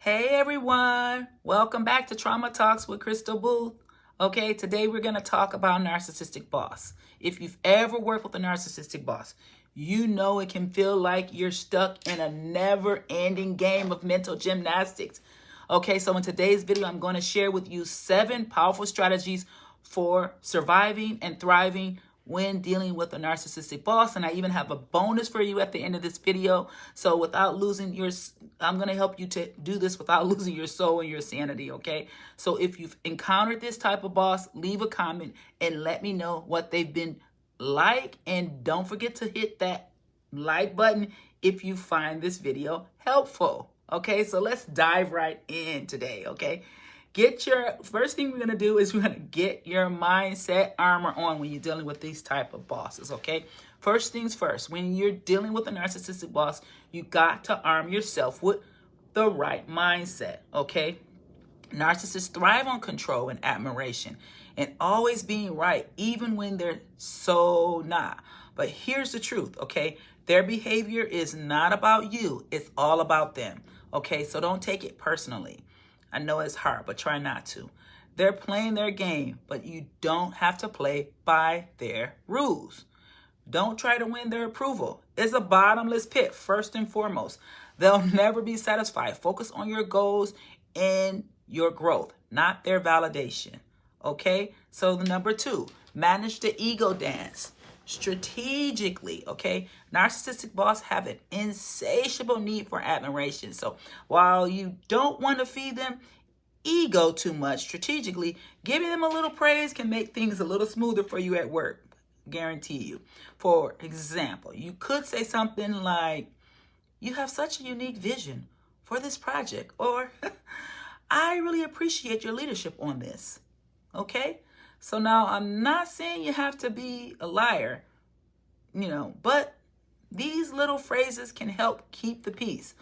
Hey everyone, welcome back to Trauma Talks with Krystal Boothe. Okay, today we're going to talk about narcissistic boss. If you've ever worked with a narcissistic boss, you know it can feel like you're stuck in a never-ending game of mental gymnastics. Okay, so in today's video, I'm going to share with you 7 powerful strategies for surviving and thriving when dealing with a narcissistic boss. And I even have a bonus for you at the end of this video. So I'm going to help you to do this without losing your soul and your sanity, okay? So if you've encountered this type of boss, leave a comment and let me know what they've been like. And don't forget to hit that like button if you find this video helpful. Okay, so let's dive right in today, okay? First thing we're going to do is we're going to get your mindset armor on when you're dealing with these type of bosses, okay? First things first, when you're dealing with a narcissistic boss, you got to arm yourself with the right mindset, okay? Narcissists thrive on control and admiration and always being right, even when they're so not. But here's the truth, okay? Their behavior is not about you. It's all about them, okay? So don't take it personally. I know it's hard, but try not to. They're playing their game, but you don't have to play by their rules. Don't try to win their approval. It's a bottomless pit, first and foremost. They'll never be satisfied. Focus on your goals and your growth, not their validation. Okay? So the number 2, manage the ego dance strategically, okay? Narcissistic boss have an insatiable need for admiration. So while you don't want to feed them ego too much, strategically, giving them a little praise can make things a little smoother for you at work. Guarantee you. For example, you could say something like, "You have such a unique vision for this project," or "I really appreciate your leadership on this." Okay? So now I'm not saying you have to be a liar, but these little phrases can help keep the peace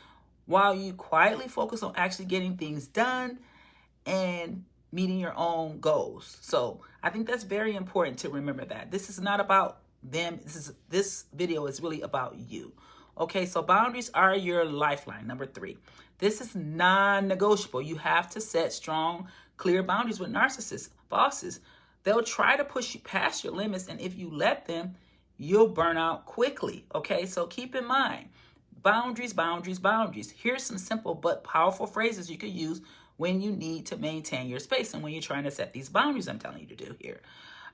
while you quietly focus on actually getting things done and meeting your own goals. So I think that's very important to remember that. This is not about them. This video is really about you. Okay, so boundaries are your lifeline. Number 3. This is non-negotiable. You have to set strong, clear boundaries with narcissist bosses. They'll try to push you past your limits, and if you let them, you'll burn out quickly, okay? So keep in mind, boundaries, boundaries, boundaries. Here's some simple but powerful phrases you could use when you need to maintain your space and when you're trying to set these boundaries I'm telling you to do here.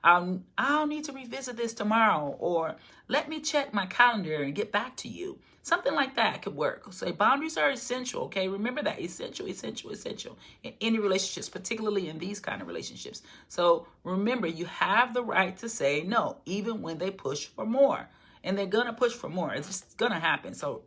I'll need to revisit this tomorrow, or let me check my calendar and get back to you. Something like that could work. So boundaries are essential, okay? Remember that, essential, essential, essential in any relationships, particularly in these kind of relationships. So remember, you have the right to say no, even when they push for more. And they're going to push for more. It's just going to happen. So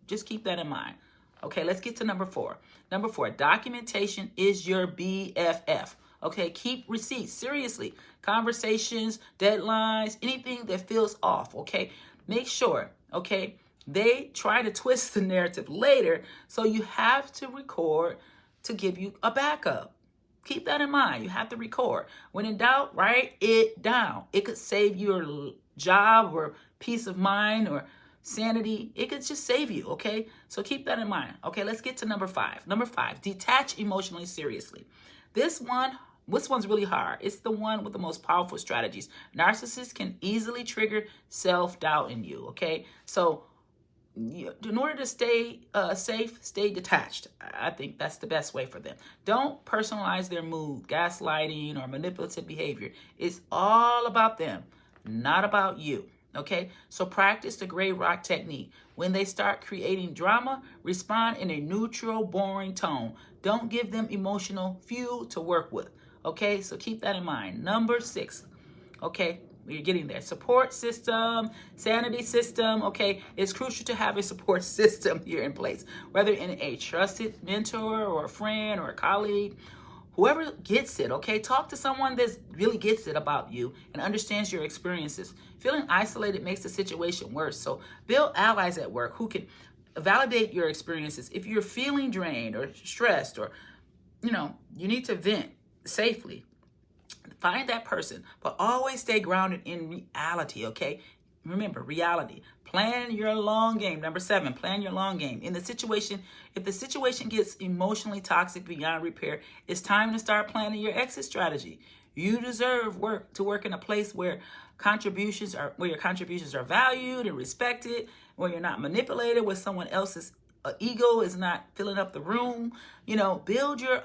just keep that in mind. Okay, let's get to number 4. Number 4, documentation is your BFF. Okay, keep receipts, seriously. Conversations, deadlines, anything that feels off, okay? Make sure, okay? They try to twist the narrative later, so you have to record to give you a backup. Keep that in mind. You have to record. When in doubt, write it down. It could save your job or peace of mind or sanity. It could just save you, okay? So keep that in mind. Okay, let's get to number 5. Number 5, detach emotionally seriously. This one's really hard. It's the one with the most powerful strategies. Narcissists can easily trigger self-doubt in you, okay? So in order to stay safe, stay detached. I think that's the best way for them. Don't personalize their mood, gaslighting, or manipulative behavior. It's all about them, not about you. Okay, so practice the gray rock technique. When they start creating drama, respond in a neutral, boring tone. Don't give them emotional fuel to work with. Okay, so keep that in mind. Number 6, okay, we're getting there. Support system, sanity system, okay. It's crucial to have a support system here in place, whether in a trusted mentor or a friend or a colleague. Whoever gets it, okay? Talk to someone that really gets it about you and understands your experiences. Feeling isolated makes the situation worse. So build allies at work who can validate your experiences. If you're feeling drained or stressed or, you need to vent safely, find that person, but always stay grounded in reality, okay? Remember, reality. Plan your long game. Number 7, plan your long game. In the situation, if the situation gets emotionally toxic beyond repair, it's time to start planning your exit strategy. You deserve to work in a place where your contributions are valued and respected, where you're not manipulated, where someone else's ego is not filling up the room. Build your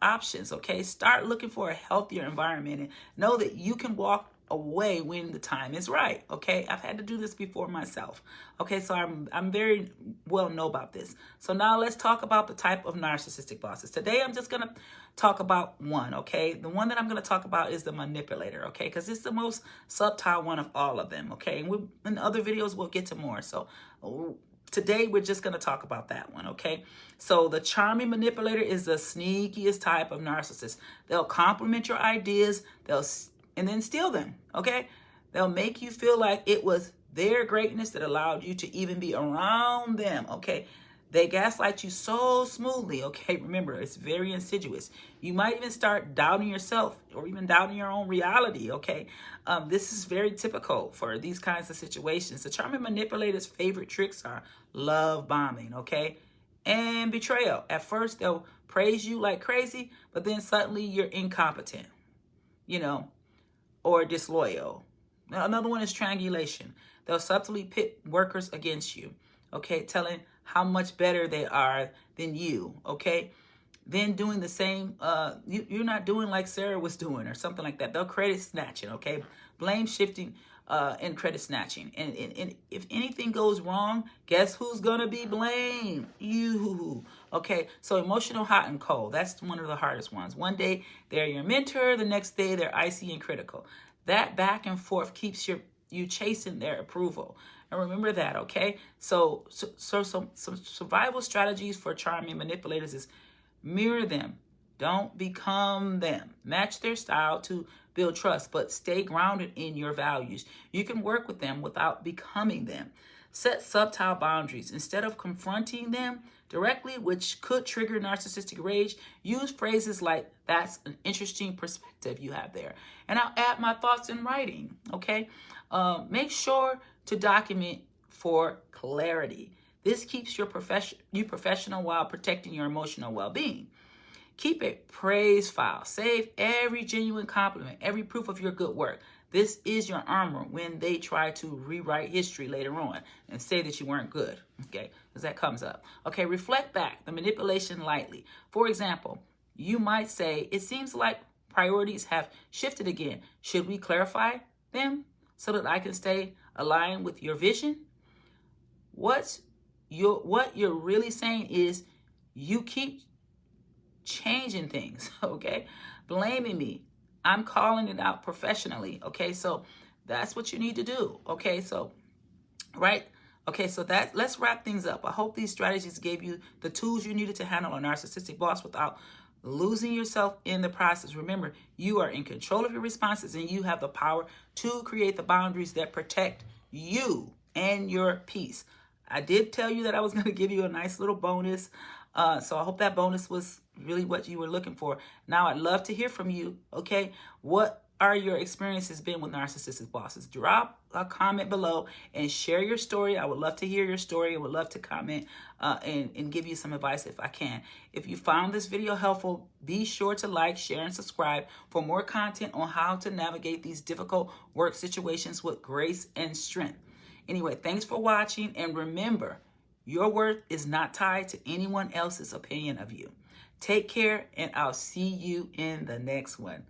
options, okay? Start looking for a healthier environment and know that you can walk away when the time is right, okay? I've had to do this before myself, okay? So I'm very well know about this. So now let's talk about the type of narcissistic bosses. Today I'm just gonna talk about one, okay? The one that I'm gonna talk about is the manipulator, okay? Because it's the most subtle one of all of them, okay? And in other videos we'll get to more. So today we're just gonna talk about that one, okay? So the charming manipulator is the sneakiest type of narcissist. They'll compliment your ideas, and then steal them, okay? They'll make you feel like it was their greatness that allowed you to even be around them, okay? They gaslight you so smoothly, okay? Remember, it's very insidious. You might even start doubting yourself or even doubting your own reality, okay? This is very typical for these kinds of situations. The charming manipulator's favorite tricks are love bombing, okay? And betrayal. At first, they'll praise you like crazy, but then suddenly you're incompetent, or disloyal. Now, another one is triangulation. They'll subtly pit workers against you, okay, telling how much better they are than you, okay? Then doing the same, you're not doing like Sarah was doing or something like that. They'll credit snatching, okay? Blame shifting and credit snatching. And if anything goes wrong, guess who's gonna be blamed? You, okay? So emotional hot and cold, that's one of the hardest ones. One day they're your mentor, the next day they're icy and critical. That back and forth keeps you chasing their approval. And remember that, okay? So some survival strategies for charming manipulators is mirror them. Don't become them. Match their style to build trust, but stay grounded in your values. You can work with them without becoming them. Set subtle boundaries. Instead of confronting them directly, which could trigger narcissistic rage, use phrases like, "That's an interesting perspective you have there." And I'll add my thoughts in writing, okay? Make sure to document for clarity. This keeps you professional while protecting your emotional well-being. Keep a praise file. Save every genuine compliment, every proof of your good work. This is your armor when they try to rewrite history later on and say that you weren't good, okay? Because that comes up. Okay, reflect back the manipulation lightly. For example, you might say, "It seems like priorities have shifted again. Should we clarify them so that I can stay aligned with your vision?" What you're really saying is, you keep changing things, okay? Blaming me. I'm calling it out professionally, okay? So that's what you need to do, okay? So, right? Okay, so let's wrap things up. I hope these strategies gave you the tools you needed to handle a narcissistic boss without losing yourself in the process. Remember, you are in control of your responses and you have the power to create the boundaries that protect you and your peace. I did tell you that I was going to give you a nice little bonus. So I hope that bonus was really what you were looking for. Now, I'd love to hear from you, okay? What are your experiences been with narcissistic bosses? Drop a comment below and share your story. I would love to hear your story. I would love to comment and give you some advice if I can. If you found this video helpful, be sure to like, share, and subscribe for more content on how to navigate these difficult work situations with grace and strength. Anyway, thanks for watching, and remember, your worth is not tied to anyone else's opinion of you. Take care, and I'll see you in the next one.